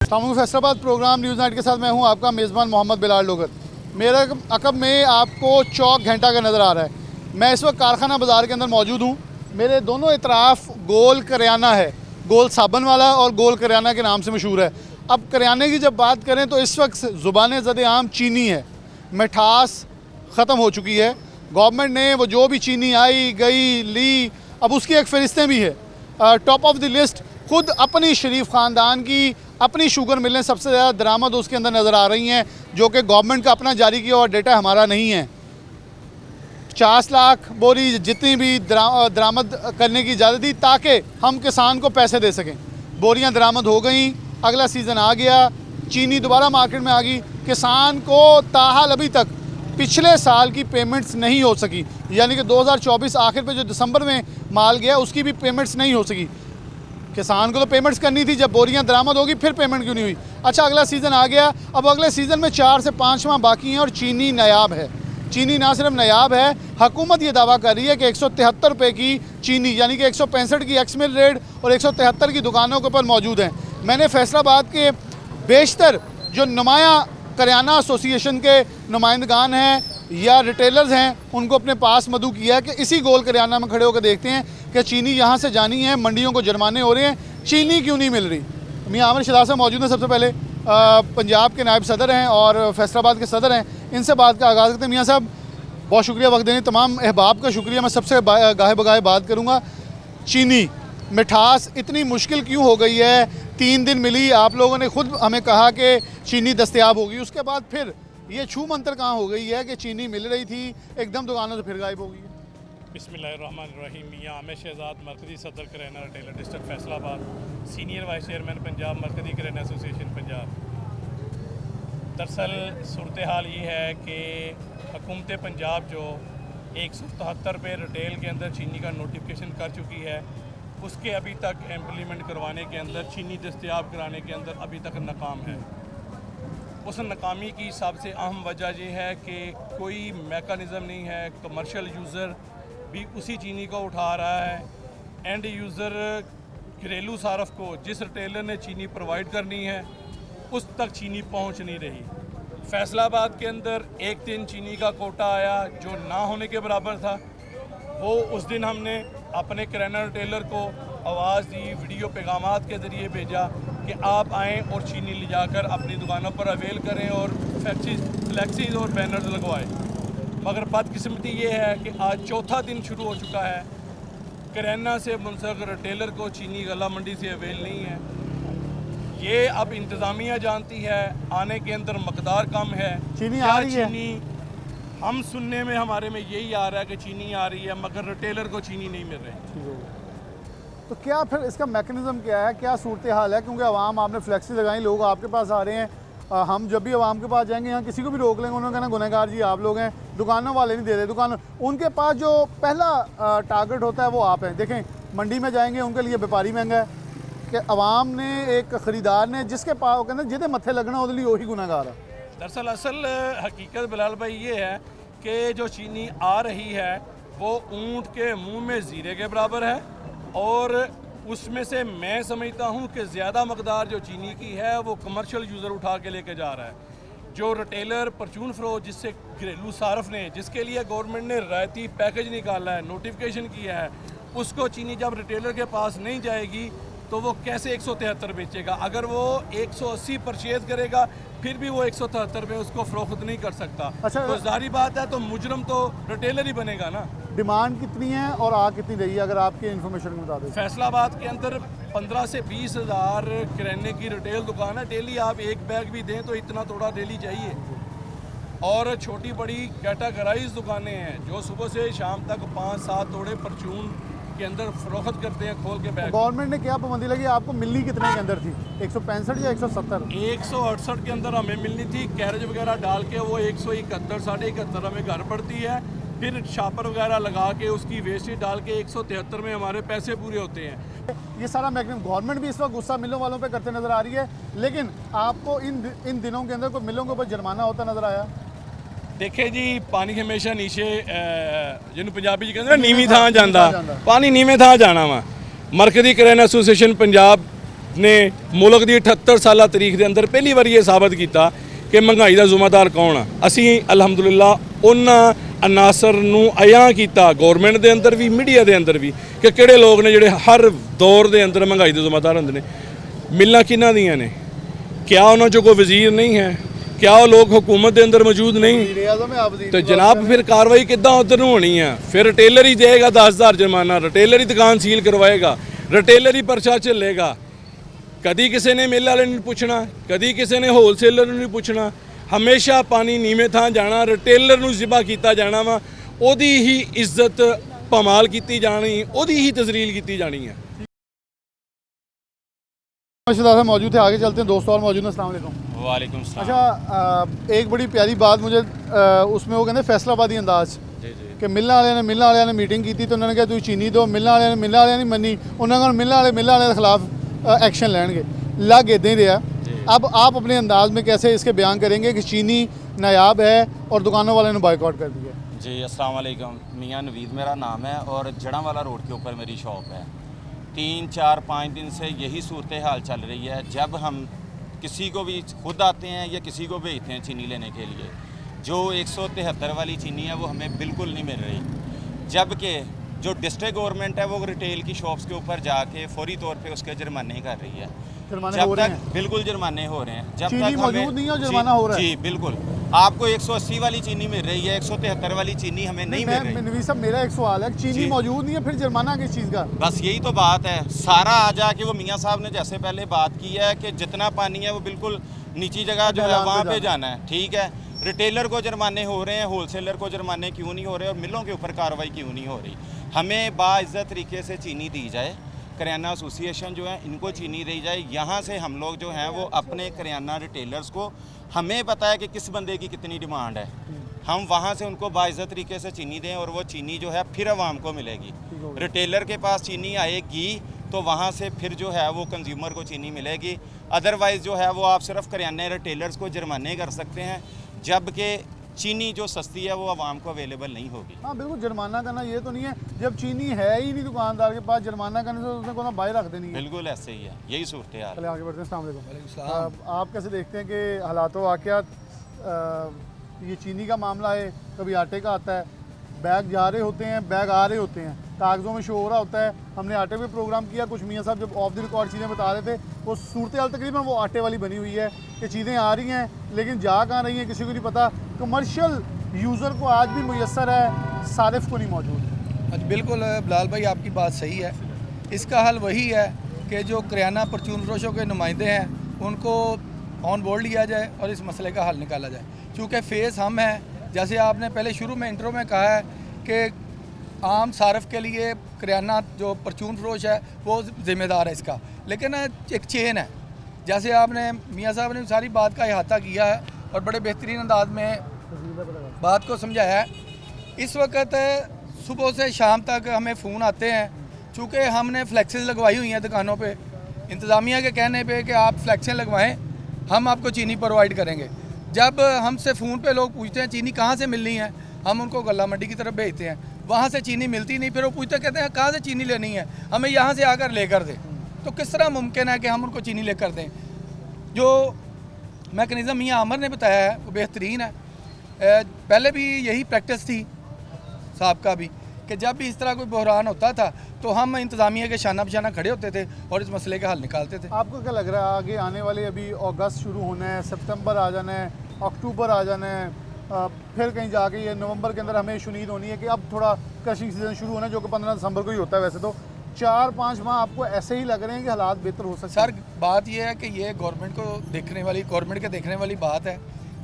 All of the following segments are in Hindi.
फैसलाबाद प्रोग्राम न्यूज़ नाइट के साथ मैं हूं आपका मेज़बान मोहम्मद बिलाल लोगर। मेरा अकब में आपको चौक घंटा का नज़र आ रहा है। मैं इस वक्त कारखाना बाज़ार के अंदर मौजूद हूं। मेरे दोनों इतराफ़ गोल करियाना है, गोल साबन वाला और गोल करियाना के नाम से मशहूर है। अब करियाने की जब बात करें तो इस वक्त ज़ुबान ज़द-ए-आम चीनी है। मिठास ख़त्म हो चुकी है। गवर्नमेंट ने वो जो भी चीनी आई गई ली, अब उसकी एक फ़हरिस्तें भी है। टॉप ऑफ द लिस्ट खुद अपनी शरीफ ख़ानदान की अपनी शुगर मिलें सबसे ज़्यादा दरामद उसके अंदर नज़र आ रही हैं, जो कि गवर्नमेंट का अपना जारी किया और डेटा हमारा नहीं है। 50 लाख बोरी जितनी भी दरामद करने की इजाज़त दी ताकि हम किसान को पैसे दे सकें। बोरियां दरामद हो गई, अगला सीज़न आ गया, चीनी दोबारा मार्केट में आ गई। किसान को ताहाल अभी तक पिछले साल की पेमेंट्स नहीं हो सकी, यानी कि 2024 आखिर पे जो दिसंबर में माल गया उसकी भी पेमेंट्स नहीं हो सकी। किसान को तो पेमेंट्स करनी थी, जब बोरियां दरामद होगी फिर पेमेंट क्यों नहीं हुई। अच्छा, अगला सीज़न आ गया, अब अगले सीज़न में 4 से 5 माह बाकी हैं और चीनी नायाब है। चीनी ना सिर्फ नायाब है, हुकूमत ये दावा कर रही है कि 173 रुपये की चीनी, यानी कि 165 की एक्स मिल रेट और 173 की दुकानों के ऊपर मौजूद हैं। मैंने फैसलाबाद के बेशतर जो नुमाया करियाना एसोसिएशन के नुमाइंदगान हैं या रिटेलर्स हैं, उनको अपने पास मदऊ किया है कि इसी गोल करियाना में खड़े होकर देखते हैं कि चीनी यहाँ से जानी है, मंडियों को जुर्माने हो रहे हैं, चीनी क्यों नहीं मिल रही। मियाँ आमिर शहजाद साहब मौजूद हैं। सबसे पहले पंजाब के नायब सदर हैं और फैसलाबाद के सदर हैं, इनसे बात का आगाज़ करते हैं। मियाँ साहब, बहुत शुक्रिया वक्त देने, तमाम अहबाब का शुक्रिया। मैं सबसे गाहे बगाहे बात करूँगा, चीनी मिठास इतनी मुश्किल क्यों हो गई है? 3 दिन मिली, आप लोगों ने खुद हमें कहा कि चीनी दस्तयाब होगी, उसके बाद फिर ये छू मंतर कहाँ हो गई है कि चीनी मिल रही थी एकदम दुकानों से फिर गायब हो गई है? बिस्मिल्लाहिर्रहमानिर्रहीम। मियाँ आमिर शहजाद, मरकज़ी सदर करियाना retailer district Faisalabad, senior vice chairman Punjab मरकज़ी करियाना एसोसिएशन पंजाब। दरअसल सूरत हाल ये है कि हुकूमत पंजाब जो 177 रुपये रिटेल के अंदर चीनी का नोटिफिकेशन कर चुकी है, उसके अभी तक इम्प्लीमेंट करवाने के अंदर, चीनी दस्तयाब कराने के अंदर अभी तक नाकाम है। उस नाकामी की सबसे अहम वजह यह है कि कोई मेकनिज़म नहीं है। कमर्शियल यूज़र भी उसी चीनी को उठा रहा है, एंड यूज़र घरेलू सारफ को जिस रिटेलर ने चीनी प्रोवाइड करनी है उस तक चीनी पहुंच नहीं रही। फैसलाबाद के अंदर एक दिन चीनी का कोटा आया जो ना होने के बराबर था। वो उस दिन हमने अपने करियाना रिटेलर को आवाज़ दी, वीडियो पैगामात के ज़रिए भेजा कि आप आएँ और चीनी ले जाकर अपनी दुकानों पर अवेल करें और फ्लैक्सीज और बैनर्स लगवाएं। मगर बदकिस्मती ये है कि आज चौथा दिन शुरू हो चुका है, करियाना से मुंसलिक रिटेलर को चीनी गला मंडी से अवेल नहीं है। ये अब इंतज़ामिया जानती है, आने के अंदर मकदार कम है, चीनी आ रही है। चीनी हम सुनने में हमारे में यही आ रहा है कि चीनी आ रही है, मगर रिटेलर को चीनी नहीं मिल रही। तो क्या फिर इसका मैकेनिज़्म क्या है, क्या सूरत हाल है? क्योंकि आवाम, आपने फ्लैक्सी लगाई, लोग आपके पास आ रहे हैं, हम जब भी आवाम के पास जाएंगे यहाँ किसी को भी रोक लेंगे, उन्होंने कहना गुनहगार जी आप लोग हैं, दुकानों वाले नहीं दे रहे। दुकान उनके पास जो पहला टारगेट होता है वो आप हैं। देखें, मंडी में जाएंगे उनके लिए व्यापारी महंगा है कि आवाम ने, एक ख़रीदार ने जिसके पास कहते जिदे मत्थे लगना उसके लिए वही गुनहगार है। दरअसल असल हकीकत बिलाल भाई ये है कि जो चीनी आ रही है वो ऊँट के मुंह में ज़ीरे के बराबर है, और उसमें से मैं समझता हूँ कि ज़्यादा मकदार जो चीनी की है वो कमर्शियल यूज़र उठा के लेके जा रहा है। जो रिटेलर परचून फ़रोख्त जिससे घरेलू सारफ ने, जिसके लिए गवर्नमेंट ने रायती पैकेज निकाला है, नोटिफिकेशन किया है, उसको चीनी जब रिटेलर के पास नहीं जाएगी तो वो कैसे 173 बेचेगा? अगर वो 180 परचेज करेगा फिर भी वो 173 में उसको फ़रोख्त नहीं कर सकता। अच्छा, तो जाहिर बात है तो मुजरम तो रिटेलर ही बनेगा ना। डिमांड कितनी है और आ कितनी रही है अगर आपके इन्फॉर्मेशन के मुताबिक? फैसलाबाद के अंदर 15 से 20 हज़ार किराने की रिटेल दुकान है। डेली आप एक बैग भी दें तो इतना थोड़ा डेली चाहिए। और छोटी बड़ी कैटागराइज दुकानें हैं जो सुबह से शाम तक 5-7 तोड़े परचून के अंदर फरोख्त करते हैं खोल के बैग। गवर्नमेंट ने क्या पाबंदी लगी? आपको मिलनी कितने के अंदर थी? 165 या 170? 168 के अंदर हमें मिलनी थी। कैरेज वगैरह डाल के वो 171, 71 हमें घर पड़ती है। फिर शापर वगैरह लगा के उसकी वेस्टेज डाल के 173 में हमारे पैसे पूरे होते हैं। ये सारा मैकेनिज्म गवर्नमेंट भी इस वक्त गुस्सा मिलों वालों पे करते नज़र आ रही है, लेकिन आपको इन दिनों के अंदर कोई मिलों के ऊपर जुर्माना होता नज़र आया? देखिए जी, पानी हमेशा नीचे जिन्होंने पंजाबी कहते हैं नीवी थां जांदा, पानी नीवें थां जाना वा। मरकज़ी करियाना एसोसिएशन पंजाब ने मुल्क ਦੀ 78 ਸਾਲਾ ਤਾਰੀਖ ਦੇ ਅੰਦਰ ਪਹਿਲੀ ਵਾਰੀ ਇਹ ਸਾਬਤ ਕੀਤਾ ਕਿ ਮਹਿੰਗਾਈ ਦਾ ਜ਼ਿੰਮੇਦਾਰ ਕੌਣ ਆ। ਅਸੀਂ ਅਲਹਮਦੁਲਿਲਾ ਉਹਨਾਂ ਅਨਾਸਰ ਨੂੰ ਅਯਾਂ ਕੀਤਾ ਗਵਰਨਮੈਂਟ ਦੇ ਅੰਦਰ ਵੀ ਮੀਡੀਆ ਦੇ ਅੰਦਰ ਵੀ ਕਿ ਕਿਹੜੇ ਲੋਕ ਨੇ ਜਿਹੜੇ ਹਰ ਦੌਰ ਦੇ ਅੰਦਰ ਮਹਿੰਗਾਈ ਦੇ ਜ਼ਿੰਮੇਦਾਰ ਹੁੰਦੇ ਨੇ। ਮਿਲਾਂ ਕਿਹਨਾਂ ਦੀਆਂ ਨੇ? क्या उन्होंने कोई वजीर नहीं है? क्या वो लोग हुकूमत के अंदर मौजूद नहीं? तो जनाब फिर कार्रवाई किद्दां उधर होनी है? फिर रिटेलर ही देगा 10,000 जुर्माना, रिटेलर ही दुकान सील करवाएगा, रिटेलर ही पर्चा झलेगा। कभी किसी ने मिल वाले नहीं पूछना, कभी किसी ने होलसेलर नहीं पूछना। हमेशा पानी नीवें थां जाना, रिटेलर नूं ज़िबा कीता जाना वा, ओदी ही इज्जत पमाल की जानी, ओदी ही तजलील की जानी है। से मौजूद थे, आगे चलते हैं। दोस्तों और मौजूद हैं। अस्सलाम वालेकुम। वालेकुम सलाम। अच्छा, एक बड़ी प्यारी बात मुझे उसमें वो कहते फैसलाबादी अंदाज जी जी कि मिलने वाले ने मीटिंग की थी तो उन्होंने कहा तुम चीनी दो, मिलने वाले नहीं मनी, उन्होंने मिलने वाले के खिलाफ एक्शन लेंगे, लग इदा ही रहा। अब आप अपने अंदाज में कैसे इसके बयान करेंगे कि चीनी नायाब है और दुकानों वाले ने बॉयकॉट कर दिया? जी अस्सलाम वालेकुम। मियाँ नवीद मेरा नाम है और जड़ांवाला रोड के ऊपर मेरी शॉप है। 3, 4, 5 दिन से यही सूरत हाल चल रही है। जब हम किसी को भी खुद आते हैं या किसी को भेजते हैं चीनी लेने के लिए, जो 173 वाली चीनी है वो हमें बिल्कुल नहीं मिल रही, जबकि जो डिस्ट्रिक्ट गवर्नमेंट है वो रिटेल की शॉप्स के ऊपर जाके फौरी तौर पे उसके जुर्माने कर रही है। जब तक बिल्कुल जुर्माने हो रहे हैं, जब तक मौजूद नहीं है और जुर्माना हो रहा है। जी बिल्कुल, आपको 180 वाली चीनी मिल रही है, 173 वाली चीनी हमें नहीं मिल रही। नवीद साहब, मेरा एक सवाल है, चीनी मौजूद नहीं है, फिर जुर्माना किस चीज़ का? बस यही तो बात है। सारा आ जाके वो मियाँ साहब ने जैसे पहले बात की है कि जितना पानी है वो बिल्कुल नीची जगह जो है वहाँ पे जाना है। ठीक है, रिटेलर को जुर्माने हो रहे हैं, होलसेलर को जुर्माने क्यों नहीं हो रहे और मिलों के ऊपर कार्रवाई क्यों नहीं हो रही? हमें बाइज़्ज़त तरीके से चीनी दी जाए, करियाना एसोसिएशन जो है इनको चीनी दी जाए। यहाँ से हम लोग जो हैं वो अपने करियाना रिटेलर्स को, हमें पता है कि किस बंदे की कितनी डिमांड है, हम वहाँ से उनको बाइज़्ज़त तरीके से चीनी दें और वो चीनी जो है फिर आवाम को मिलेगी। रिटेलर के पास चीनी आएगी तो वहाँ से फिर जो है वो कंज्यूमर को चीनी मिलेगी। अदरवाइज़ जो है वो आप सिर्फ करियाने रिटेलर्स को जुर्माने कर सकते हैं, जबकि चीनी जो सस्ती है वो आवाम को अवेलेबल नहीं होगी। हाँ बिल्कुल, जुर्माना करना ये तो नहीं है, जब चीनी है ही नहीं दुकानदार के पास, जुर्माना करने से उसने को बाहर रख देनी है। बिल्कुल ऐसे ही है, यही सूरत है। चलिए आगे बढ़ते हैं। अस्सलाम वालेकुम। आप कैसे देखते हैं कि हालातों वाक़यात, ये चीनी का मामला है, कभी आटे का आता है, बैग जा रहे होते हैं, बैग आ रहे होते हैं, कागज़ों में शो हो रहा होता है। हमने आटे पे प्रोग्राम किया, कुछ मियाँ साहब जब ऑफ द रिकॉर्ड चीज़ें बता रहे थे, वो सूरत हाल तकरीबन वो आटे वाली बनी हुई है कि चीज़ें आ रही हैं लेकिन जा कहाँ रही हैं किसी को नहीं पता। कमर्शियल यूज़र को आज भी मुयस्सर है, सारिफ को नहीं मौजूद। अच्छा बिल्कुल बिलाल भाई, आपकी बात सही है। इसका हल वही है कि जो करियाना परचून फरोशों के नुमाइंदे हैं उनको ऑन बोर्ड लिया जाए और इस मसले का हल निकाला जाए। चूँकि फेस हम हैं, जैसे आपने पहले शुरू में इंट्रो में कहा है कि आम सारफ के लिए करियाना जो परचून फरोश है वो ज़िम्मेदार है इसका, लेकिन एक चेन है। जैसे आपने मियाँ साहब ने सारी बात का अहाता किया है और बड़े बेहतरीन अंदाज में बात को समझाया है। इस वक्त सुबह से शाम तक हमें फ़ोन आते हैं, चूँकि हमने फ्लैक्सेस लगवाई हुई हैं दुकानों पे, इंतज़ामिया के कहने पे कि आप फ्लैक्सें लगवाएं, हम आपको चीनी प्रोवाइड करेंगे। जब हमसे फ़ोन पे लोग पूछते हैं चीनी कहाँ से मिलनी है, हम उनको गल्ला मंडी की तरफ भेजते हैं, वहाँ से चीनी मिलती नहीं, फिर वो पूछते कहते हैं कहाँ से चीनी लेनी है, हमें यहाँ से आकर लेकर दें। तो किस तरह मुमकिन है कि हम उनको चीनी लेकर दें? जो मैकेनिज़्म मियाँ आमर ने बताया है वो बेहतरीन है। पहले भी यही प्रैक्टिस थी साहब का भी कि जब भी इस तरह कोई बहरान होता था तो हम इंतज़ामिया के शाना बशाना खड़े होते थे और इस मसले का हल निकालते थे। आपको क्या लग रहा है आगे आने वाले, अभी अगस्त शुरू होना है, सितंबर आ जाना है, अक्टूबर आ जाना है, फिर कहीं जाके ये नवंबर के अंदर हमें उम्मीद होनी है कि अब थोड़ा क्रशिंग सीज़न शुरू होना है, जो कि 15 दिसंबर को ही होता है। वैसे तो 4-5 माह आपको ऐसे ही लग रहे हैं कि हालात बेहतर हो सकते हैं? सर बात यह है कि ये गवर्नमेंट के देखने वाली बात है।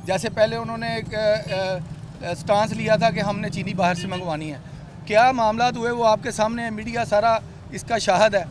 जैसे पहले उन्होंने एक स्टांस लिया था कि हमने चीनी बाहर से मंगवानी है, क्या मामला हुए वो आपके सामने है, मीडिया सारा इसका शाहिद है।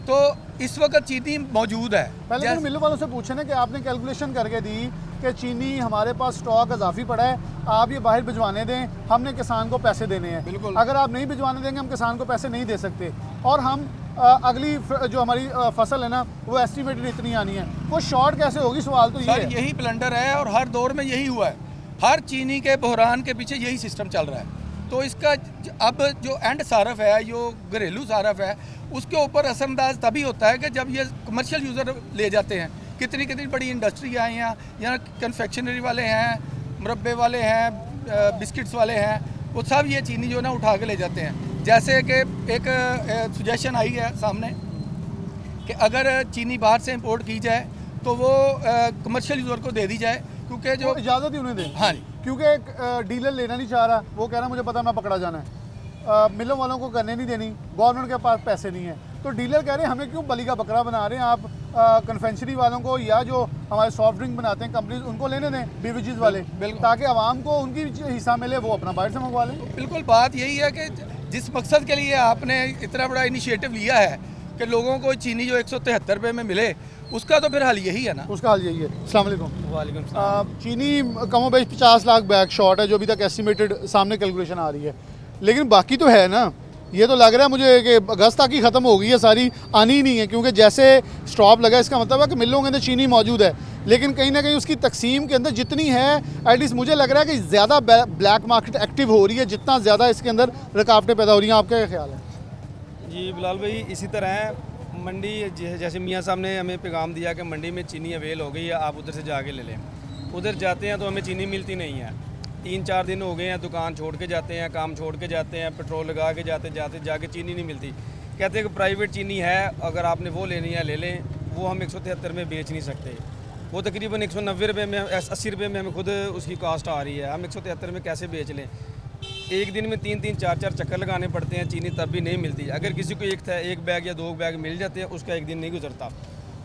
तो इस वक्त चीनी मौजूद है। पहले तो मिल वालों से पूछे ना कि आपने कैलकुलेशन करके दी कि चीनी हमारे पास स्टॉक इजाफी पड़ा है, आप ये बाहर भिजवाने दें, हमने किसान को पैसे देने हैं। बिल्कुल, अगर आप नहीं भिजवाने देंगे हम किसान को पैसे नहीं दे सकते, और हम अगली जो हमारी फसल है ना वो एस्टिमेटेड इतनी आनी है, वो शॉर्ट कैसे होगी? सवाल तो ये है। यही ब्लंडर है और हर दौर में यही हुआ है। हर चीनी के बहरान के पीछे यही सिस्टम चल रहा है तो इसका अब जो एंड सारफ है, जो घरेलू सारफ है, उसके ऊपर असरअंदाज तभी होता है कि जब ये कमर्शियल यूज़र ले जाते हैं। कितनी कितनी बड़ी इंडस्ट्री आई हैं, यहाँ कन्फेक्शनरी वाले हैं, मुरब्बे वाले हैं, बिस्किट्स वाले हैं, वो सब ये चीनी जो है ना उठा के ले जाते हैं। जैसे कि एक सुजेशन आई है सामने कि अगर चीनी बाहर से इंपोर्ट की जाए तो वो कमर्शियल यूज़र को दे दी जाए, क्योंकि जो इजाज़त ही उन्हें दें। हाँ जी, क्योंकि एक डीलर लेना नहीं चाह रहा, वो कह रहा है मुझे पता मैं पकड़ा जाना है। मिलों वालों को करने नहीं देनी, गवर्नमेंट के पास पैसे नहीं है, तो डीलर कह रहे हैं हमें क्यों बलि का बकरा बना रहे हैं आप। कन्फेक्शनरी वालों को या जो हमारे सॉफ्ट ड्रिंक बनाते हैं कंपनीज, उनको लेने दें, बेवरेजेस वाले, बिल्कुल। ताकि आवाम को उनकी हिस्सा मिले, वो अपना बाहर से मंगवा लें। बिल्कुल बात यही है कि जिस मकसद के लिए आपने इतना बड़ा इनिशिएटिव लिया है कि लोगों को चीनी जो 173 रुपये में मिले, उसका तो फिर हल यही है ना। उसका हल यही है। अस्सलाम वालेकुम। वालेकुम सलाम। चीनी कमोबेश 50 लाख बैग शॉर्ट है, जो अभी तक एस्टिमेटेड सामने कैलकुलेशन आ रही है, लेकिन बाकी तो है ना। ये तो लग रहा है मुझे कि अगस्त तक ही ख़त्म हो गई है सारी, आनी ही नहीं है, क्योंकि जैसे स्टॉप लगा इसका मतलब है कि मिलों के अंदर चीनी मौजूद है, लेकिन कहीं ना कहीं उसकी तकसीम के अंदर जितनी है, एटलीस्ट मुझे लग रहा है कि ज़्यादा ब्लैक मार्केट एक्टिव हो रही है, जितना ज़्यादा इसके अंदर रुकावटें पैदा हो रही हैं। आपका क्या ख्याल है? जी बिलाल भाई, इसी तरह है मंडी, जैसे मियाँ साहब ने हमें पैगाम दिया कि मंडी में चीनी अवेल हो गई है, आप उधर से जाके ले लें। उधर जाते हैं तो हमें चीनी मिलती नहीं है। 3-4 दिन हो गए हैं, दुकान छोड़ के जाते हैं, काम छोड़ के जाते हैं, पेट्रोल लगा के जाके चीनी नहीं मिलती। कहते हैं कि प्राइवेट चीनी है, अगर आपने वो लेनी है ले लें, वो हम 173 में बेच नहीं सकते। वो तकरीबन 190 रुपये में, 80 रुपये में हमें खुद उसकी कास्ट आ रही है, हम 173 में कैसे बेच लें। एक दिन में 3-3, 4-4 चक्कर लगाने पड़ते हैं, चीनी तब भी नहीं मिलती। अगर किसी को एक बैग या 2 बैग मिल जाते हैं, उसका एक दिन नहीं गुजरता।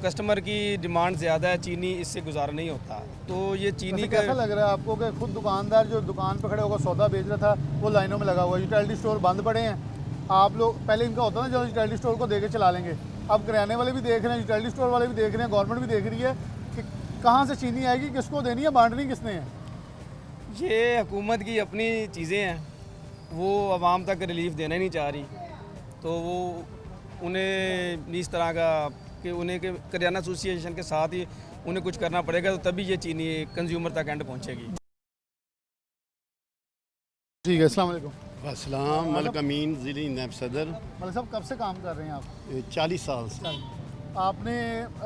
कस्टमर की डिमांड ज़्यादा है, चीनी इससे गुजारा नहीं होता। तो ये चीनी का कैसा लग रहा है आपको कि खुद दुकानदार जो दुकान पर खड़े होकर सौदा बेच रहा था, वो लाइनों में लगा हुआ है, यूटिलिटी स्टोर बंद पड़े हैं। आप लोग पहले इनका होता ना जो यूटिलिटी स्टोर को देके चला लेंगे, अब किराने वाले भी देख रहे हैं, यूटिलिटी स्टोर वाले भी देख रहे हैं, गवर्नमेंट भी देख रही है कि कहाँ से चीनी आएगी, किसको देनी है, बांटनी किसने है। ये हुकूमत की अपनी चीज़ें हैं, वो आवाम तक रिलीफ देना ही नहीं चाह रही, तो वो उन्हें इस तरह का कि उन्हें के करियाना एसोसिएशन के साथ ही उन्हें कुछ करना पड़ेगा, तो तभी ये चीनी कंज्यूमर तक एंड पहुंचेगी। ठीक है, अस्सलाम वालेकुम। अस्सलाम, मलिक अमीन, ज़िली नैब सदर। मलिक साहब कब से काम कर रहे हैं आप? 40 साल से। आपने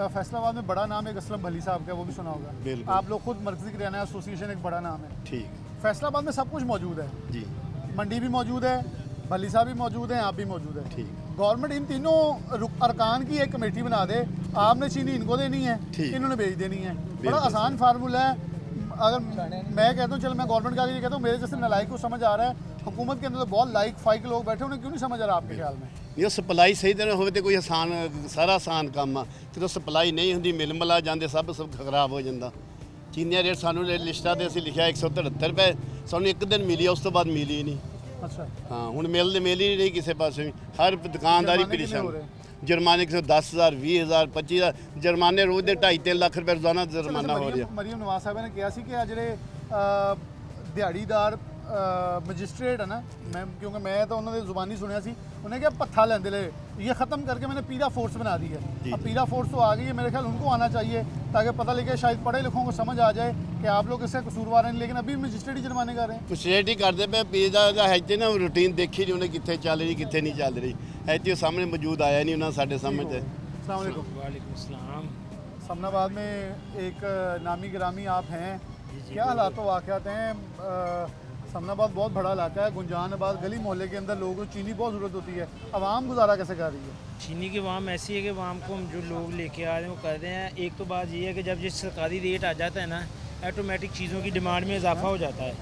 फैसलाबाद में बड़ा नाम एक असलम भली साहब का, वो भी सुना होगा। बिल्कुल। आप लोग खुद मरकज़ी किराना एसोसिएशन, एक बड़ा नाम है। ठीक फैसलाबाद में सब कुछ मौजूद है, जी, मंडी भी मौजूद है, भली साहब भी मौजूद हैं, आप भी मौजूद है। ठीक। गवर्नमेंट इन तीनों अरकान की एक कमेटी बना दे, आपने चीनी इनको देनी है, ठीक। इन्होंने बेच देनी है। बड़ा बिल्कुल। आसान फार्मूला है। अगर मैं कहता हूँ, चल मैं गवर्नमेंट का ये कहता हूँ, मेरे जैसे नालायक को समझ आ रहा है, हुकूमत के अंदर तो बहुत लाइक फाइक लोग बैठे, उन्हें क्यों नहीं समझ आ रहा आपके ख्याल में? ये सप्लाई सही तरह होवे तो कोई आसान, सारा आसान काम आ। ਜਦੋਂ ਸਪਲਾਈ ਨਹੀਂ ਹੁੰਦੀ, ਮਿਲ ਮਿਲਾ ਜਾਂਦੇ, ਸਭ ਖਰਾਬ ਹੋ ਜਾਂਦਾ। ਚੀਨੀਆਂ ਰੇਟ ਸਾਨੂੰ ਲਿਸਟਾਂ ਤੇ ਅਸੀਂ ਲਿਖਿਆ 173 ਰੁਪਏ, ਸਾਨੂੰ ਇੱਕ ਦਿਨ ਮਿਲੀ, ਉਸ ਤੋਂ ਬਾਅਦ ਮਿਲੀ ਹੀ ਨਹੀਂ। अच्छा, ਹਾਂ, ਹੁਣ ਮਿਲ ਨਹੀਂ ਰਹੀ ਕਿਸੇ ਪਾਸੇ ਵੀ, ਹਰ ਦੁਕਾਨਦਾਰੀ जुर्माने कितने हो ਪਰੇਸ਼ਾਨ। जुर्माने 10,000, 20,000, 25,000 जुर्माने रोज ਦੇ 2.5-3 ਲੱਖ ਰੁਪਏ ਰੋਜ਼ਾਨਾ जुर्माना हो ਰਿਹਾ। ਮਰੀਮ ਨਵਾਜ਼ ਸਾਹਿਬ ਨੇ ਕਿਹਾ ਸੀ ਕਿ ਆ ਜਿਹੜੇ ਦਿਹਾੜੀਦਾਰ मजिस्ट्रेट है ना, मैं क्योंकि मैं तो उन्होंने जुबानी सुनिया सी, उन्हें क्या पत्था लेंदे ले, ये ख़त्म करके मैंने पीरा फोर्स बना दी है। अब पीरा फोर्स तो आ गई है, मेरे ख्याल उनको आना चाहिए, ताकि पता लगे, शायद पढ़े लिखों को समझ आ जाए कि आप लोग इससे कसूरवार हैं, लेकिन अभी मजिस्ट्रेट ही जुर्माने कर रहे हैं। ਕੁਸ਼ੇਟ ਹੀ ਕਰਦੇ ਪਏ, ਪੀਜ਼ਾ ਦਾ ਹੈ ਤੇ ਨਾ ਰੂਟੀਨ ਦੇਖੀ ਨਹੀਂ ਉਹਨੇ, ਕਿੱਥੇ ਚੱਲ ਰਹੀ ਕਿੱਥੇ ਨਹੀਂ ਚੱਲ ਰਹੀ ਹੈ, ਤੇ ਉਹ ਸਾਹਮਣੇ ਮੌਜੂਦ ਆਇਆ ਨਹੀਂ ਉਹਨਾਂ ਸਾਡੇ ਸਾਹਮਣੇ। अस्सलाम वालेकुम। वालेकुम सलाम। समनाबाद में एक नामी गिरामी आप हैं, क्या हालात वाक़यात हैं? समनाबाद बहुत बड़ा इलाका है, गुंजानाबाद गली मोहल्ले के अंदर लोगों को चीनी बहुत ज़रूरत होती है, आवाम गुजारा कैसे कर रही है? चीनी की वाम ऐसी है कि वाम को हम जो लोग लेके आ रहे हैं वो कर रहे हैं। एक तो बात ये है कि जब ये सरकारी रेट आ जाता है ना, ऑटोमेटिक चीज़ों की डिमांड में इजाफा हो जाता है,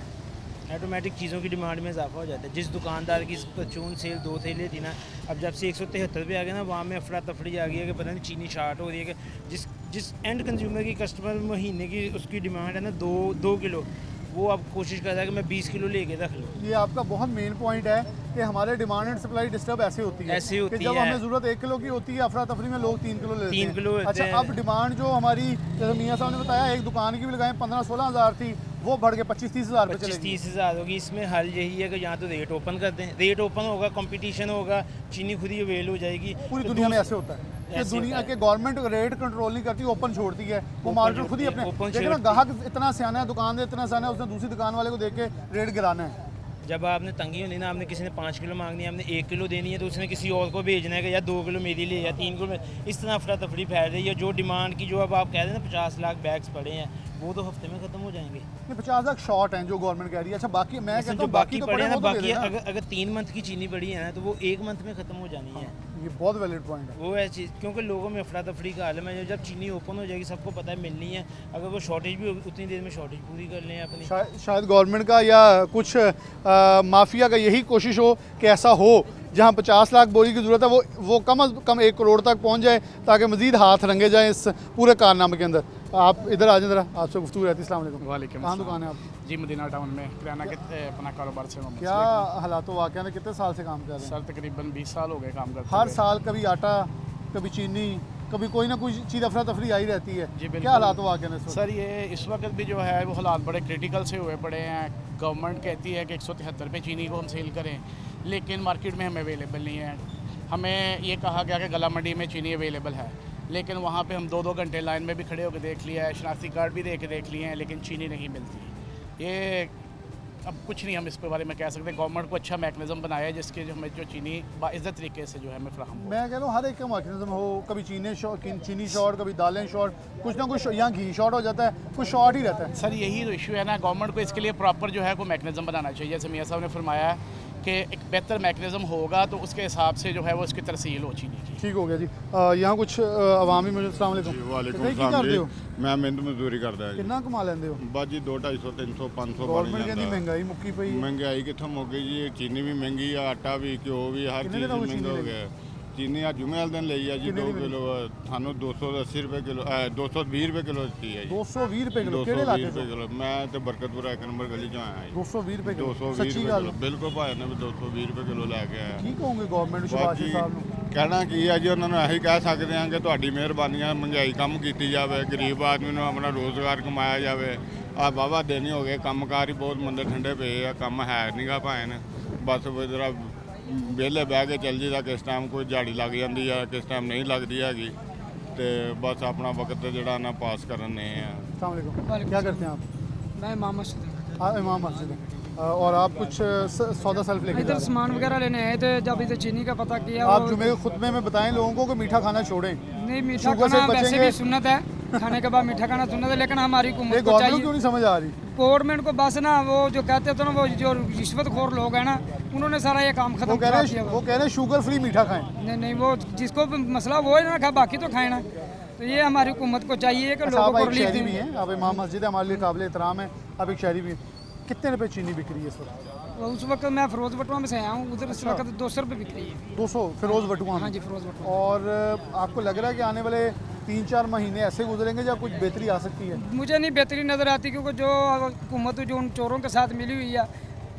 ऑटोमेटिक चीज़ों की डिमांड में इजाफा हो जाता है। जिस दुकानदार की परचून सेल 2 थैले थी ना, अब जब से 173 रुपये आ गए ना, वहाँ में अफरा तफरी आ गई है कि पता नहीं चीनी शार्ट हो रही है कि जिस एंड कंज्यूमर की कस्टमर महीने की उसकी डिमांड है ना 2 किलो, वो अब कोशिश कर रहा है कि मैं 20 किलो लेके रख लूँ। ये आपका बहुत मेन पॉइंट है कि हमारे डिमांड एंड सप्लाई डिस्टर्ब ऐसे होती है, ऐसे होती कि जब है। हमें ज़रूरत 1 किलो की होती है, अफरा तफरी में लोग 3 किलो लेते 3 हैं। किलो लेते अच्छा, हैं। अब डिमांड जो हमारी, जैसे मियाँ साहब ने बताया, एक दुकान की भी लगाएं 15-16 हज़ार थी, वो बढ़ के 25-30 हज़ार पे चलेगी। 25-30 हज़ार होगी। इसमें हल यही है कि यहाँ तो रेट ओपन कर दें, रेट ओपन होगा, कंपटीशन होगा, चीनी खुद ही अवेल हो जाएगी। पूरी तो दुनिया में ऐसे होता है कि ऐसे दुनिया होता के गवर्नमेंट रेट कंट्रोल नहीं करती, ओपन छोड़ती है, वो ओपन मार्केट खुद ही छोड़ती है, अपने ओपन देखिए ना, छोड़ती है। ग्राहक इतना सियाना है, दुकान इतना सियाना है, उसने दूसरी दुकान वाले को देख के रेट गिराना है। जब आपने तंगी होनी ना, आपने किसी ने 5 किलो मांगनी है, आपने 1 किलो देनी है, तो उसने किसी और को भेजना है कि या 2 किलो मेरे लिए या 3 किलो इस तरह अफरा तफरी फैल रही है। जो डिमांड की जो अब आप कह रहे हैं ना 50 लाख बैग्स पड़े हैं, वो तो हफ्ते में ख़त्म हो जाएंगे। ये 50 लाख शॉर्ट हैं जो गवर्नमेंट कह रही है। अच्छा बाकी मैं कहता जो हूँ बाकी तो पड़े हैं ना, वो तो दे बाकी देना। अगर 3 मंथ की चीनी पड़ी है ना, तो वो 1 मंथ में ख़त्म हो जानी है। ये बहुत वैलिड पॉइंट है। वो है चीज़, क्योंकि लोगों में अफरा तफरी का आलम है। जब चीनी ओपन हो जाएगी, सबको पता है मिलनी है, अगर वो शॉर्टेज भी होगी उतनी देर में शॉर्टेज पूरी कर लें अपनी। शायद गवर्नमेंट का या कुछ माफिया का यही कोशिश हो कि ऐसा हो जहां 50 लाख बोरी की ज़रूरत है वो कम अज़ कम 1 करोड़ तक पहुंच जाए, ताकि मज़ीद हाथ रंगे जाएँ इस पूरे कारनामे के अंदर। आप इधर आ जाए ज़रा, आपसे गुफ्तगू रहती है। अस्सलाम वालेकुम। वालेकुम कहाँ अस्सलाम। दुकान है आपकी? जी मदीना टाउन में किराना के अपना कारोबार से मैं क्या हालात वाक़या ने कितने साल से काम कर रहे हैं? सर तकरीबन 20 साल हो गए काम करते हर हुए। साल कभी आटा, कभी चीनी, कभी कोई ना कोई चीज़ अफरा तफरी आई रहती है। जी बिल्कुल। क्या हालात वाक़या ने इस वक्त? सर ये इस वक्त भी जो है वो हालात बड़े क्रिटिकल से हुए पड़े हैं। गवर्नमेंट कहती है कि 173 रुपये चीनी को हम सेल करें, लेकिन मार्केट में हमें अवेलेबल नहीं है। हमें ये कहा गया कि गला मंडी में चीनी अवेलेबल है, लेकिन वहाँ पे हम 2-2 घंटे लाइन में भी खड़े होकर देख लिया है, शनाख्ती कार्ड भी देख लिए हैं, लेकिन चीनी नहीं मिलती। ये अब कुछ नहीं हम इस के बारे में कह सकते। गवर्नमेंट को अच्छा मैकेनिज्म बनाया है जिसके जो हमें जो चीनी बाइज़्ज़त तरीके से जो है हमें फ्राहम हो। मैं कह रहा हूँ हर एक का मैकेनिज्म हो, कभी चीनी शॉर्ट, कभी दालें शॉर्ट, कुछ ना कुछ यहाँ घी शॉर्ट हो जाता है, कुछ शॉर्ट ही रहता है। सर यही तो इशू है ना, गवर्नमेंट को इसके लिए प्रॉपर जो है कोई मैकेनिज्म बनाना चाहिए। जैसे मियाँ साहब ने फरमाया है कि एक बेहतर मैकेनिज्म होगा तो उसके हिसाब से जो है वो इसकी तरसील हो चीनी की। ठीक हो गया जी। यहाँ कुछ अवामी में अस्सलाम वालेकुम। वालेकुम कितने की सलाम करते जी। हो? मैं मिहनत मजदूरी करदा जी। कितना कमा लेंदे हो? बस जी 200, 250, 300, 500 बन गवर्नमेंट कहती ਜਾਂਦਾ। महंगाई मुक्की पई है। महंगाई कित्थों मुक गई जी? चीनी भी महंगी है, आटा भी, घ्यो भी, हर कितने चीज़ दिनों में महंगा हो चीनी गया है। चीनी आज जुमे वाले दिन ਲਈ है जी कितने 2 दी किलो, थानू 280 रुपए किलो 220 रुपए किलो दी है जी। 220 रुपए किलो केड़े 220 लाके रुपए किलो। मैं तो बरकतपुरा 1 नंबर गली चों आया जी। 220 रुपए किलो 220 सच्ची रुपए गल किलो बिल्कुल भाई ने भी 220 रुपए किलो लेके आया। की कहोगे गवर्नमेंट ਸ਼ੁਭਾਸ਼ੀ ਸਾਹਿਬ ਨੂੰ? ਕਹਿਣਾ ਕੀ ਹੈ ਜੀ, ਉਹਨਾਂ ਨੂੰ ਇਹੀ ਕਹਿ ਸਕਦੇ ਹਾਂ ਕਿ ਤੁਹਾਡੀ ਮਿਹਰਬਾਨੀ ਨਾਲ ਮਹਿੰਗਾਈ ਕੰਮ ਕੀਤੀ ਜਾਵੇ, ਗਰੀਬ ਆਦਮੀ ਨੂੰ ਆਪਣਾ ਰੋਜ਼ਗਾਰ ਕਮਾਇਆ ਜਾਵੇ। ਆ ਵਾਹਵਾ ਦਿਨ ਹੀ ਹੋ ਗਏ, ਕੰਮਕਾਰ ਹੀ ਬਹੁਤ ਮੰਦੇ ਠੰਡੇ ਪਏ ਆ, ਕੰਮ ਹੈ ਨਹੀਂਗਾ ਭਾਵੇਂ ਨੇ। ਬਸ ਜਰਾ ਵਿਹਲੇ ਬਹਿ ਕੇ ਚੱਲ ਜੀਦਾ, ਕਿਸ ਟਾਈਮ ਕੋਈ ਦਿਹਾੜੀ ਲੱਗ ਜਾਂਦੀ ਆ, ਕਿਸ ਟਾਈਮ ਨਹੀਂ ਲੱਗਦੀ ਹੈਗੀ, ਤੇ ਬਸ ਆਪਣਾ ਵਕਤ ਜਿਹੜਾ ਨਾ ਪਾਸ ਕਰਨੇ ਆ। अस्सलाम वालेकुम। क्या करते हैं आप? मैं इमाम मस्जिद इमाम मस्जिद है। और आप कुछ सौदा सेल्फ लेके जा इधर रहे हैं? सामान वगैरह लेने आए थे। जब इधर चीनी का पता किया आप जुमे के खुतबे में बताएं लोगों को कि मीठा खाना छोड़ें। नहीं, मीठा शुगर से खाना वैसे बचेंगे। भी सुन्नत है, खाने के बाद मीठा खाना सुन्नत है, लेकिन हमारी ये हुकूमत को गवर्नमेंट चाहिए, क्यों नहीं समझ आ रही? गवर्नमेंट को बस ना वो जो कहते थे ना, वो जो रिश्वतखोर लोग हैं ना, उन्होंने सारा ये काम खत्म वो कह करा रहे दिया। हैं वो कह रहे हैं शुगर फ्री मीठा खाएं। नहीं नहीं, वो जिसको भी मसला वो है ना खा, बाकी तो खाए ना। तो ये हमारी हुकूमत को चाहिए कि अच्छा, लोगों आप को एक रिलीफ शहरी भी दी। हैं, आप इमाम मस्जिद है, हमारे लिए काबिल एहतराम है। आप एक शहरी भी हैं। कितने रुपए चीनी बिक रही है इस वक्त? उस वक्त मैं फिरोज बटुआ में से आया हूँ, उधर इस वक्त 200 रुपये बिक रही है। 200 फिरोज बटुआ में। हाँ जी, फिरोज बटुआ। और आपको लग रहा है कि आने वाले 3-4 महीने ऐसे गुजरेंगे जब कुछ बेहतरी आ सकती है? मुझे नहीं बेहतरी नज़र आती, क्योंकि जो हुकूमत जो उन चोरों के साथ मिली हुई है,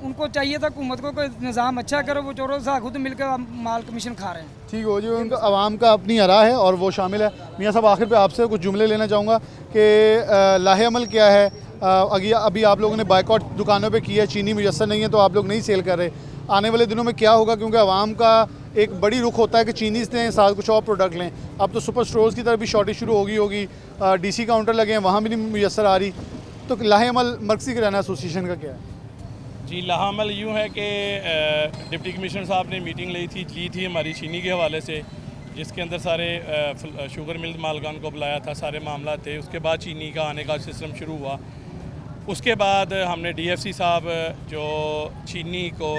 उनको चाहिए था हुकूमत को कोई निज़ाम अच्छा करे। वो चोरों के साथ खुद मिलकर माल कमीशन खा रहे हैं। ठीक हो जी, उनका आवाम का अपनी आरा है और वो शामिल है। मियाँ साहब आखिर पे आपसे कुछ जुमले लेना चाहूँगा कि लाहे अमल क्या है? अभी आप लोगों ने बाइकआउट दुकानों पे किया है, चीनी मुयस्सर नहीं है तो आप लोग नहीं सेल कर रहे। आने वाले दिनों में क्या होगा? क्योंकि आवाम का एक बड़ी रुख होता है कि चीनी से साथ कुछ और प्रोडक्ट लें। अब तो सुपर स्टोर्स की तरफ भी शॉर्टेज शुरू होगी। DC काउंटर लगे हैं, वहाँ भी नहीं मुयस्सर आ रही। तो लाहे अमल मरकज़ी किराना एसोसिएशन का क्या है? जी, लाहमल यूँ है कि डिप्टी कमिश्नर साहब ने मीटिंग ली थी हमारी चीनी के हवाले से, जिसके अंदर सारे शुगर मिल मालकान को बुलाया था, सारे मामला थे। उसके बाद चीनी का आने का सिस्टम शुरू हुआ। उसके बाद हमने DFC साहब जो चीनी को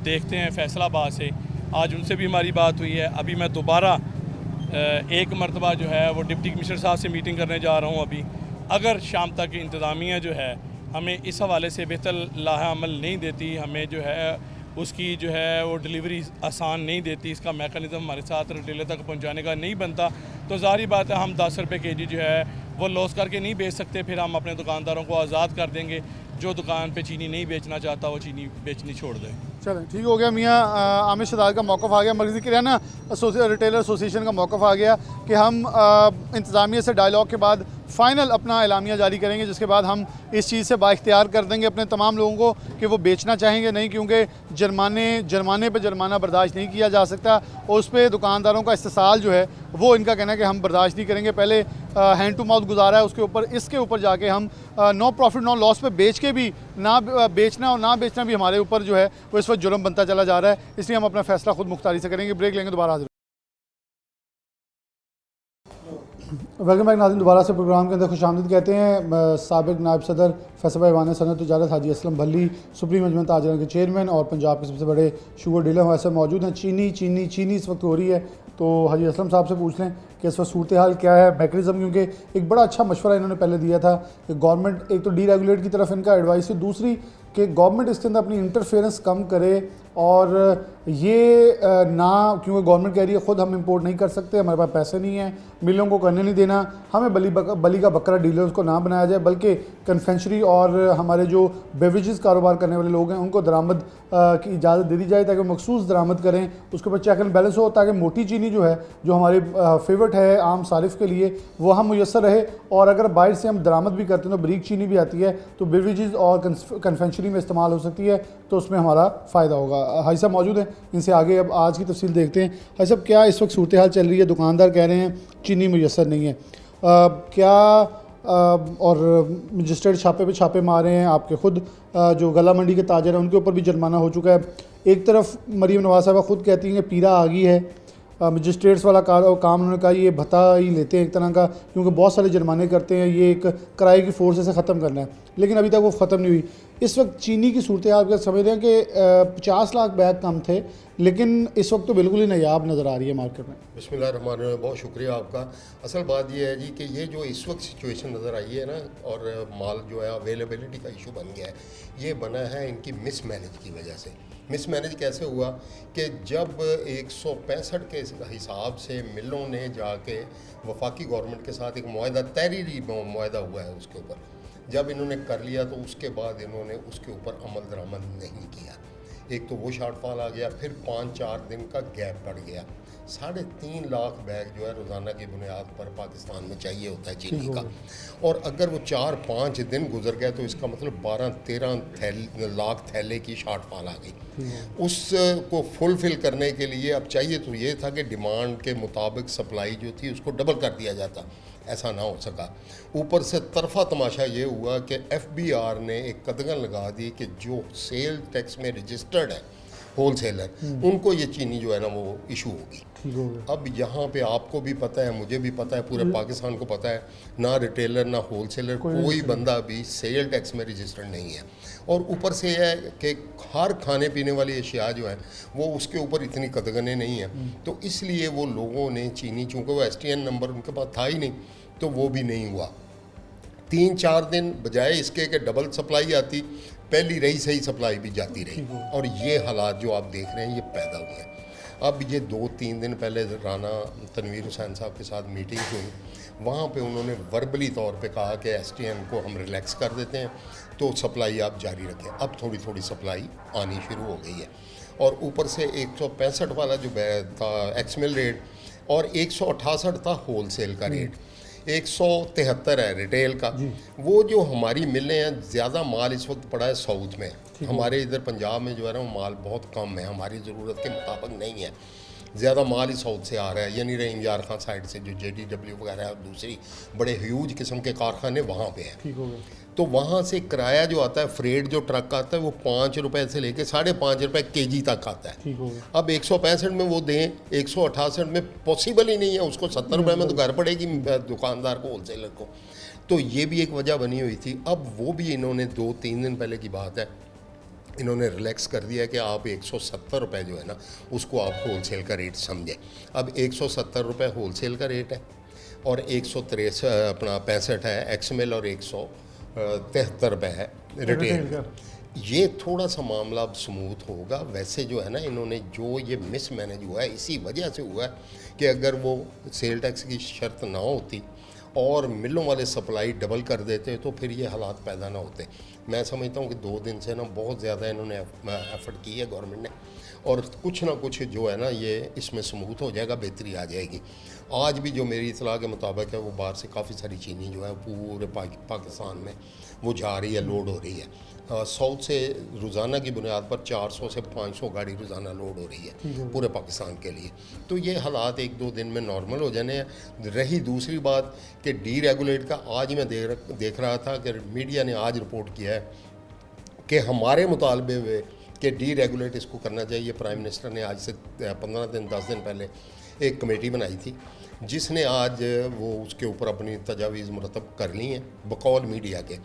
देखते हैं फैसलाबाद से, आज उनसे भी हमारी बात हुई है। अभी मैं दोबारा एक मरतबा जो है वो डिप्टी कमिश्नर साहब से मीटिंग करने जा रहा हूँ। अभी अगर शाम तक इंतज़ामिया जो है हमें इस हवाले से बेहतर लाहा अमल नहीं देती, हमें जो है उसकी जो है वो डिलीवरी आसान नहीं देती, इसका मेकनिज़म हमारे साथ रिटेलर तक पहुंचाने का नहीं बनता, तो ज़ाहिर बात है हम 10 रुपये kg जो है वो लॉस करके नहीं बेच सकते। फिर हम अपने दुकानदारों को आज़ाद कर देंगे। जो दुकान पे चीनी नहीं बेचना चाहता वो चीनी बेचनी छोड़ दें। चलें, ठीक हो गया। मियाँ आमिर शहजाद का मौक़िफ़ आ गया, मरकज़ी किराना रिटेलर एसोसिएशन का मौक़िफ़ आ गया कि हम इंतज़ामिया से डायलॉग के बाद फ़ाइनल अपना एलामिया जारी करेंगे, जिसके बाद हम इस चीज़ से बाइख्तियार कर देंगे अपने तमाम लोगों को कि वो बेचना चाहेंगे नहीं, क्योंकि जुर्माने पे जुर्माना बर्दाश्त नहीं किया जा सकता और उस पर दुकानदारों का इस्तेसाल जो है वो इनका कहना है कि हम बर्दाश्त नहीं करेंगे। पहले हैंड टू माउथ गुजारा है, उसके ऊपर इसके ऊपर जाके हम नो प्रॉफिट नो लॉस पे बेच के भी ना बेचना और ना बेचना भी हमारे ऊपर जो है वो इस वक्त जुर्म बनता चला जा रहा है। इसलिए हम अपना फैसला खुद मुख्तारी से करेंगे। ब्रेक लेंगे, दोबारा हाजिर। वेलकम बैक नाज़रीन, दोबारा से प्रोग्राम के अंदर खुशामदीद कहते हैं। साबिक नायब सदर फैसल ऐवान सनअत तिजारत हाजी असलम भल्ली, सुप्रीम अंजुमन ताजिरान के चेयरमैन और पंजाब के सबसे बड़े शुगर डीलर हमारे साथ मौजूद हैं। चीनी इस वक्त हो रही है, तो हाजी असलम साहब से पूछ लें कि इस वक्त सूरत हाल क्या है, मैकेनिज़्म, क्योंकि एक बड़ा अच्छा मशवरा इन्होंने पहले दिया था कि गवर्नमेंट एक तो डीरेगुलेट की तरफ इनका एडवाइस है, दूसरी कि गवर्नमेंट इसके अंदर अपनी इंटरफेरेंस कम करे और ये ना, क्योंकि गवर्नमेंट कह रही है ख़ुद हम इंपोर्ट नहीं कर सकते, हमारे पास पैसे नहीं हैं, मिलों को करने नहीं देना, हमें बली का बकरा डीलर्स को ना बनाया जाए, बल्कि कन्फेक्शनरी और हमारे जो बेवरेजेस कारोबार करने वाले लोग हैं उनको दरामद की इजाज़त दे दी जाए ताकि मखसूस दरामद करें, उसके ऊपर चेक एंड बैलेंस हो, ताकि मोटी चीनी जो है जो हमारी फेवरेट है आम सारिफ के लिए वो हम मुयसर रहे। और अगर बाहर से हम दरामद भी करते हैं तो बरीक चीनी भी आती है तो बेवरेजेस और कन्फेक्शनरी में इस्तेमाल हो सकती है, तो उसमें हमारा फ़ायदा होगा। हाई साहब मौजूद हैं, इनसे आगे अब आज की तफसील देखते हैं। हाई साहब, क्या इस वक्त सूरत हाल चल रही है? दुकानदार कह रहे हैं चीनी मुयसर नहीं है, और मजिस्ट्रेट छापे पे छापे मारे हैं, आपके ख़ुद जो गला मंडी के ताजर हैं उनके ऊपर भी जुर्माना हो चुका है। एक तरफ मरीम नवाज साहबा ख़ुद कहती हैं कि पीरा आ गई है, मजिस्ट्रेट्स वाला काम उन्होंने कहा ये भत्ता ही लेते हैं एक तरह का, क्योंकि बहुत सारे जुर्माने करते हैं, ये एक किराए की फोर्स से ख़त्म करना है, लेकिन अभी तक वो ख़त्म नहीं हुई। इस वक्त चीनी की सूरत हाल आप समझ रहे हैं कि 50 लाख बैग कम थे, लेकिन इस वक्त तो बिल्कुल ही नायाब नज़र आ रही है मार्केट में। बिस्मिल्लाहिर्रहमानिर्रहीम, बहुत शुक्रिया आपका। असल बात यह है जी कि ये जो इस वक्त सिचुएशन नज़र आई है ना, और माल जो है अवेलेबिलिटी का इशू बन गया है, ये बना है इनकी मिसमैनेज की वजह से। मिसमैनेज कैसे हुआ कि जब 165 के हिसाब से मिलों ने जाके वफाकी गवर्नमेंट के साथ एक मुआहदा, तहरीरी मुआहदा हुआ है, उसके ऊपर जब इन्होंने कर लिया तो उसके बाद इन्होंने उसके ऊपर अमल दरामद नहीं किया। एक तो वो शॉर्टफॉल आ गया, फिर 5-4 दिन का गैप पड़ गया। 3.5 लाख बैग जो है रोज़ाना की बुनियाद पर पाकिस्तान में चाहिए होता है चीनी का, और अगर वो 4-5 दिन गुजर गए तो इसका मतलब 12-13 लाख थैले की शॉर्टफॉल आ गई। उसको फुलफ़िल करने के लिए अब चाहिए तो ये था कि डिमांड के मुताबिक सप्लाई जो थी उसको डबल कर दिया जाता, ऐसा ना हो सका। ऊपर से तरफा तमाशा ये हुआ कि FBR ने एक कदगन लगा दी कि जो सेल टैक्स में रजिस्टर्ड है होल सेलर, उनको ये चीनी जो है ना वो इशू होगी। अब यहाँ पे आपको भी पता है, मुझे भी पता है, पूरे पाकिस्तान को पता है, ना रिटेलर ना होल सेलर कोई बंदा भी सेल टैक्स में रजिस्टर्ड नहीं है। और ऊपर से है कि हर खाने पीने वाली अशिया जो है वो उसके ऊपर इतनी कदगने नहीं हैं, तो इसलिए वो लोगों ने चीनी, चूँकि वो STN नंबर उनके पास था ही नहीं, तो वो भी नहीं हुआ। 3-4 दिन बजाय इसके कि डबल सप्लाई आती, पहली रही सही सप्लाई भी जाती रही, और ये हालात जो आप देख रहे हैं ये पैदा हुए हैं। अब ये 2-3 दिन पहले राना तनवीर हुसैन साहब के साथ मीटिंग हुई, वहाँ पे उन्होंने वर्बली तौर पे कहा कि STN को हम रिलैक्स कर देते हैं तो सप्लाई आप जारी रखें। अब थोड़ी थोड़ी सप्लाई आनी शुरू हो गई है, और ऊपर से 165 वाला जो था एक्समिल रेट और 168 था होल सेल का रेट, 173 है रिटेल का। वो जो हमारी मिलें हैं, ज़्यादा माल इस वक्त पड़ा है साउथ में, हमारे इधर पंजाब में जो है ना वो माल बहुत कम है, हमारी ज़रूरत के मुताबिक नहीं है, ज़्यादा माल ही साउथ से आ रहा है, यानी रहीम यार खान साइड से जो JDW वगैरह है और दूसरी बड़े ह्यूज किस्म के कारखाने वहाँ पे हैं। तो वहाँ से किराया जो आता है, फ्रेट जो ट्रक आता है, वो 5 रुपये से लेके 5.5 रुपये kg तक आता है। अब 165 में वो दें, 168 में पॉसिबल ही नहीं है, उसको 70 रुपये में तो घर पड़ेगी दुकानदार को, होलसेलर को। तो ये भी एक वजह बनी हुई थी। अब वो भी इन्होंने 2-3 दिन पहले की बात है, इन्होंने रिलैक्स कर दिया कि आप 170 रुपये जो है ना उसको आप होलसेल का रेट समझें। अब 170 रुपये होलसेल का रेट है और 163 है एक्समिल और 173 रुपये है रिटेल। ये थोड़ा सा मामला अब स्मूथ होगा। वैसे जो है ना इन्होंने जो ये मिसमैनेज हुआ है इसी वजह से हुआ है कि अगर वो सेल टैक्स की शर्त ना होती और मिलों वाले सप्लाई डबल कर देते तो फिर ये हालात पैदा ना होते। मैं समझता हूँ कि 2 दिन से ना बहुत ज़्यादा इन्होंने एफर्ट की है गवर्नमेंट ने, और कुछ ना कुछ जो है ना ये इसमें स्मूथ हो जाएगा, बेहतरी आ जाएगी। आज भी जो मेरी इतला के मुताबिक है वो बाहर से काफ़ी सारी चीनी जो है पूरे पाकिस्तान में वो जा रही है, लोड हो रही है। साउथ से रोज़ाना की बुनियाद पर 400 से 500 गाड़ी रोज़ाना लोड हो रही है पूरे पाकिस्तान के लिए। तो ये हालात 1-2 दिन में नॉर्मल हो जाने हैं। रही दूसरी बात कि डी रेगुलेट का, आज मैं देख रहा था कि मीडिया ने आज रिपोर्ट किया है कि हमारे मुतालबे में कि डी रेगुलेट इसको करना चाहिए। प्राइम मिनिस्टर ने आज से 15 दिन 10 दिन पहले एक कमेटी बनाई थी जिसने आज वो उसके ऊपर अपनी तजावीज़ मुरतब कर ली हैं बकौल मीडिया के,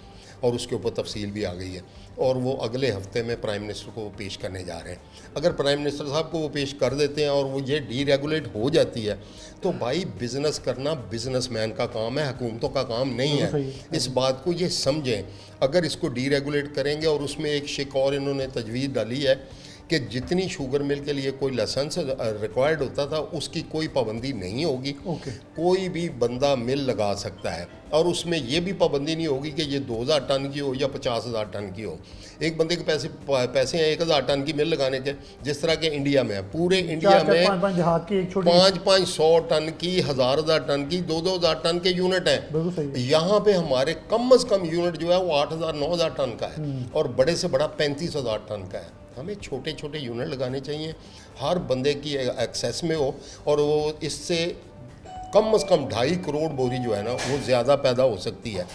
और उसके ऊपर तफसील भी आ गई है और वो अगले हफ्ते में प्राइम मिनिस्टर को पेश करने जा रहे हैं। अगर प्राइम मिनिस्टर साहब को वो पेश कर देते हैं और वो ये डी रेगुलेट हो जाती है तो भाई बिज़नेस करना बिजनेसमैन का काम है, हुकूमतों का काम नहीं है। इस बात को ये समझें। अगर इसको डी रेगुलेट करेंगे, और उसमें एक शिक और इन्होंने तजवीज़ डाली है कि जितनी शुगर मिल के लिए कोई लाइसेंस रिक्वायर्ड होता था उसकी कोई पाबंदी नहीं होगी। कोई भी बंदा मिल लगा सकता है, और उसमें ये भी पाबंदी नहीं होगी कि ये 2000 टन की हो या 50,000 टन की हो। एक बंदे के पैसे हैं 1000 टन की मिल लगाने के, जिस तरह के इंडिया में है। पूरे इंडिया में 500 टन की, 1000 टन की, 2000 टन के यूनिट हैं। यहाँ पे हमारे कम से कम यूनिट जो है वो 8000-9000 टन का है, और बड़े से बड़ा 35,000 टन का है। हमें छोटे छोटे यूनिट लगाने चाहिए, हर बंदे की एक्सेस में हो, और वो इससे कम से कम 2.5 करोड़ बोरी जो है ना वो ज़्यादा पैदा हो सकती है,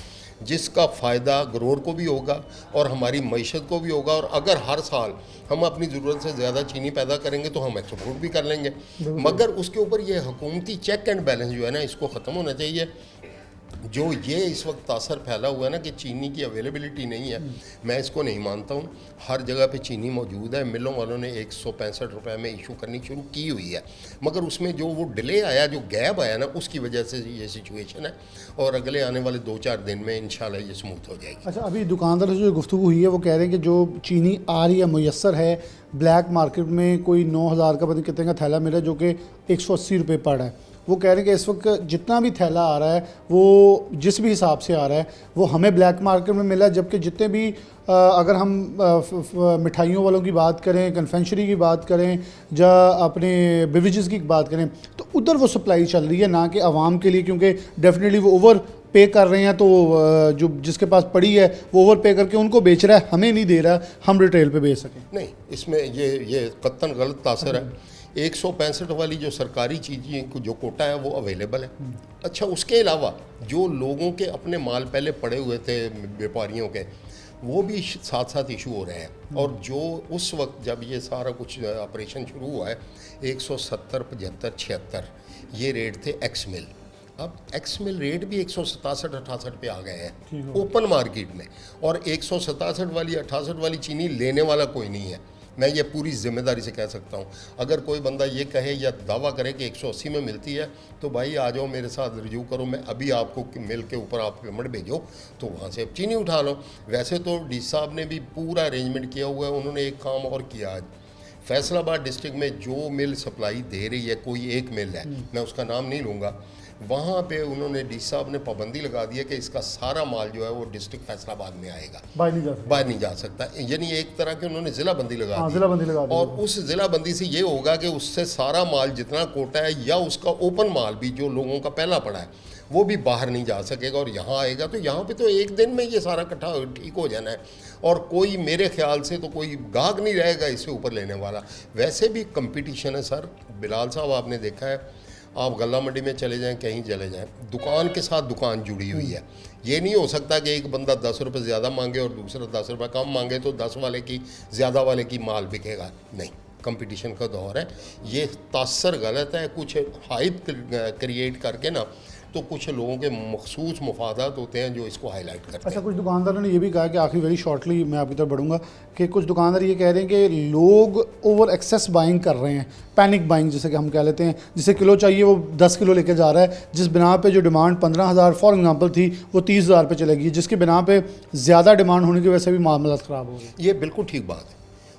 जिसका फ़ायदा ग्रोअर को भी होगा और हमारी मईशत को भी होगा। और अगर हर साल हम अपनी ज़रूरत से ज़्यादा चीनी पैदा करेंगे तो हम एक्सपोर्ट भी कर लेंगे, मगर उसके ऊपर ये हुकूमती चेक एंड बैलेंस जो है ना इसको ख़त्म होना चाहिए। जो ये इस वक्त तासर फैला हुआ है ना कि चीनी की अवेलेबिलिटी नहीं है, मैं इसको नहीं मानता हूँ। हर जगह पे चीनी मौजूद है। मिलों वालों ने 165 रुपए में इशू करनी शुरू की हुई है, मगर उसमें जो वो डिले आया, जो गैप आया ना, उसकी वजह से ये सिचुएशन है, और अगले आने वाले 2-4 दिन में इंशाल्लाह ये स्मूथ हो जाएगी। अच्छा, अभी दुकानदार से जो गुफ्तगू हुई है वो कह रहे हैं कि जो चीनी आ रही है मुयस्सर है, ब्लैक मार्केट में कोई 9000 का पता नहीं कितने का थैला मिला जो कि 180 रुपये पड़ रहा है। वो कह रहे हैं कि इस वक्त जितना भी थैला आ रहा है वो जिस भी हिसाब से आ रहा है वो हमें ब्लैक मार्केट में मिला, जबकि जितने भी अगर हम मिठाइयों वालों की बात करें, कन्फेक्शनरी की बात करें, या अपने बेवरेजेस की बात करें, तो उधर वो सप्लाई चल रही है, ना कि आवाम के लिए, क्योंकि डेफिनेटली वो ओवर पे कर रहे हैं। तो जो जिसके पास पड़ी है वो ओवर पे करके उनको बेच रहा है, हमें नहीं दे रहा, हम रिटेल पे बेच सकें। नहीं, इसमें ये कत्तन गलत तासर है। 165 वाली जो सरकारी चीज़ें को जो कोटा है वो अवेलेबल है। अच्छा, उसके अलावा जो लोगों के अपने माल पहले पड़े हुए थे व्यापारियों के, वो भी साथ साथ इशू हो रहे हैं। और जो उस वक्त जब ये सारा कुछ ऑपरेशन शुरू हुआ है 170, 75, 76 ये रेट थे एक्स मिल। अब एक्स मिल रेट भी 167-68 पे आ गए हैं ओपन मार्केट में, और 167 वाली 68 वाली चीनी लेने वाला कोई नहीं है। मैं ये पूरी जिम्मेदारी से कह सकता हूँ। अगर कोई बंदा ये कहे या दावा करे कि 180 में मिलती है तो भाई आ जाओ मेरे साथ रिव्यू करो, मैं अभी आपको मिल के ऊपर आप पेमेंट भेजो तो वहाँ से चीनी उठा लो। वैसे तो डी साहब ने भी पूरा अरेंजमेंट किया हुआ है। उन्होंने एक काम और किया आज, फैसलाबाद डिस्ट्रिक्ट में जो मिल सप्लाई दे रही है, कोई एक मिल है, मैं उसका नाम नहीं लूँगा, वहाँ पे उन्होंने डी साहब ने पाबंदी लगा दी है कि इसका सारा माल जो है वो डिस्ट्रिक्ट फैसलाबाद में आएगा, बाहर नहीं जा सकता। यानी एक तरह की उन्होंने ज़िलाबंदी लगा दी, और उस ज़िलाबंदी से ये होगा कि उससे सारा माल जितना कोटा है या उसका ओपन माल भी जो लोगों का पहला पड़ा है वो भी बाहर नहीं जा सकेगा और यहाँ आएगा। तो यहाँ पे तो एक दिन में ये सारा इकट्ठा ठीक हो जाना है, और कोई मेरे ख्याल से तो कोई गाहक नहीं रहेगा इससे ऊपर लेने वाला। वैसे भी कंपटीशन है सर। बिलाल साहब, आपने देखा है, आप गल्ला मंडी में चले जाएं, कहीं चले जाएं, दुकान के साथ दुकान जुड़ी हुई है। ये नहीं हो सकता कि एक बंदा 10 रुपये ज़्यादा मांगे और दूसरा 10 रुपये कम मांगे तो 10 वाले की ज़्यादा वाले की माल बिकेगा। नहीं, कंपटीशन का दौर है। ये तासर गलत है। कुछ हाइप क्रिएट करके ना, तो कुछ लोगों के मखसूस मुफादात होते हैं जो इसको हाईलाइट करते हैं। अच्छा, कुछ दुकानदारों ने ये भी कहा कि आखिरी वेरी शॉर्टली मैं आपकी तरफ बढ़ूंगा कि कुछ दुकानदार ये कह रहे हैं कि लोग ओवर एक्सेस बाइंग कर रहे हैं, पैनिक बाइंग जिसे कि हम कह लेते हैं, जिसे किलो चाहिए वो 10 किलो लेके जा रहा है, जिस बिना पे जो डिमांड 15,000 फॉर एग्जांपल थी वो 30,000 पे चलेगी, जिसके बिना पे ज़्यादा डिमांड होने की वजह से भी मामला ख़राब हो गया। ये बिल्कुल ठीक बात है,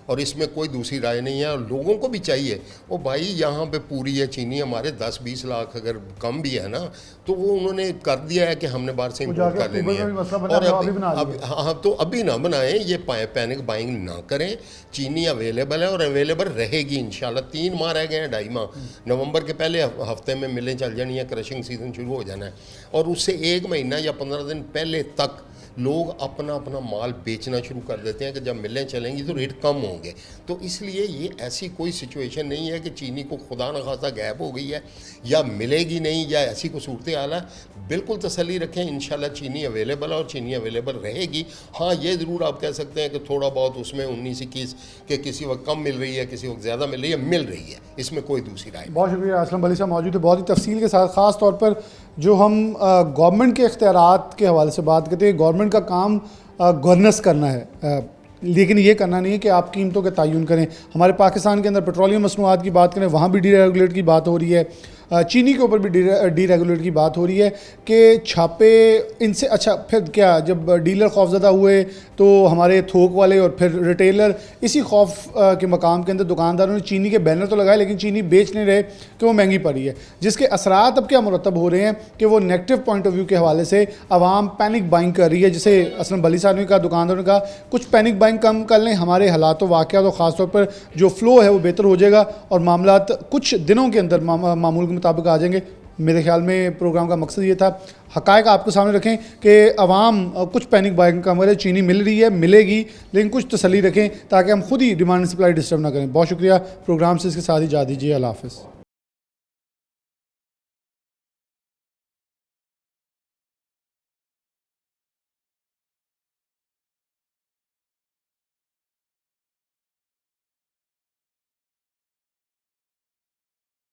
और इसमें कोई दूसरी राय नहीं है। और लोगों को भी चाहिए, ओ भाई यहाँ पे पूरी है चीनी हमारे 10-20 लाख अगर कम भी है ना, तो वो उन्होंने कर दिया है कि हमने बाहर से इम्पोर्ट कर लेनी है। और हाँ, तो अभी ना बनाएं, ये पैनिक बाइंग ना करें। चीनी अवेलेबल है और अवेलेबल रहेगी इंशाल्लाह। 3 माह रह गए हैं, 2.5 माह। नवंबर के पहले हफ्ते में मिलें चल जानी है, क्रशिंग सीजन शुरू हो जाना है, और उससे 1 महीना या 15 दिन पहले तक लोग अपना अपना माल बेचना शुरू कर देते हैं कि जब मिलें चलेंगी तो रेट कम होंगे। तो इसलिए ये ऐसी कोई सिचुएशन नहीं है कि चीनी को खुदा न खासा गैप हो गई है या मिलेगी नहीं या ऐसी कोई सूरत हाल है। बिल्कुल तसल्ली रखें, इंशाल्लाह चीनी अवेलेबल है और चीनी अवेलेबल रहेगी। हाँ, ये ज़रूर आप कह सकते हैं कि थोड़ा बहुत उसमें 19-21 के किसी वक्त कम मिल रही है, किसी वक्त ज़्यादा मिल रही है, इसमें कोई दूसरी राय नहीं। बहुत शुक्रिया। असलम अली साहब मौजूद है बहुत ही तफसील के साथ, ख़ास तौर पर जो हम गवर्नमेंट के इख्तियारात के हवाले से बात करते हैं। गवर्नमेंट का काम गवर्नेंस करना है, लेकिन ये करना नहीं है कि आप कीमतों के तयन करें। हमारे पाकिस्तान के अंदर पेट्रोलियम मसनूआत की बात करें, वहाँ भी डीरेगुलेट की बात हो रही है। चीनी के ऊपर भी डीरेगुलेट की बात हो रही है कि छापे इनसे अच्छा। फिर क्या, जब डीलर खौफज़दा हुए तो हमारे थोक वाले और फिर रिटेलर इसी खौफ के मकाम के अंदर दुकानदारों ने चीनी के बैनर तो लगाए, लेकिन चीनी बेच नहीं रहे कि वो महंगी पड़ी है, जिसके असरात अब क्या मुरतब हो रहे हैं कि वो नेगेटिव पॉइंट ऑफ व्यू के हवाले से आवाम पैनिक बाइंग कर रही है। जिसे असलम बली साहब ने कहा, दुकानदारों ने कहा, कुछ पैनिक बाइंग कम कर लें, हमारे हालात वाक़यात और ख़ासतौर पर जो फ़्लो है वो बेहतर हो जाएगा और मामलात कुछ दिनों के अंदर मामूल के मुताबिक आ जाएंगे। मेरे ख्याल में प्रोग्राम का मकसद ये था, हक़ाइक़ आपके सामने रखें कि अवाम कुछ पैनिक बाइंग कम करे। चीनी मिल रही है, मिलेगी, लेकिन कुछ तसल्ली रखें ताकि हम खुद ही डिमांड सप्लाई डिस्टर्ब ना करें। बहुत शुक्रिया। प्रोग्राम से इसके साथ ही जा दीजिए। अल्लाह हाफ़िज़।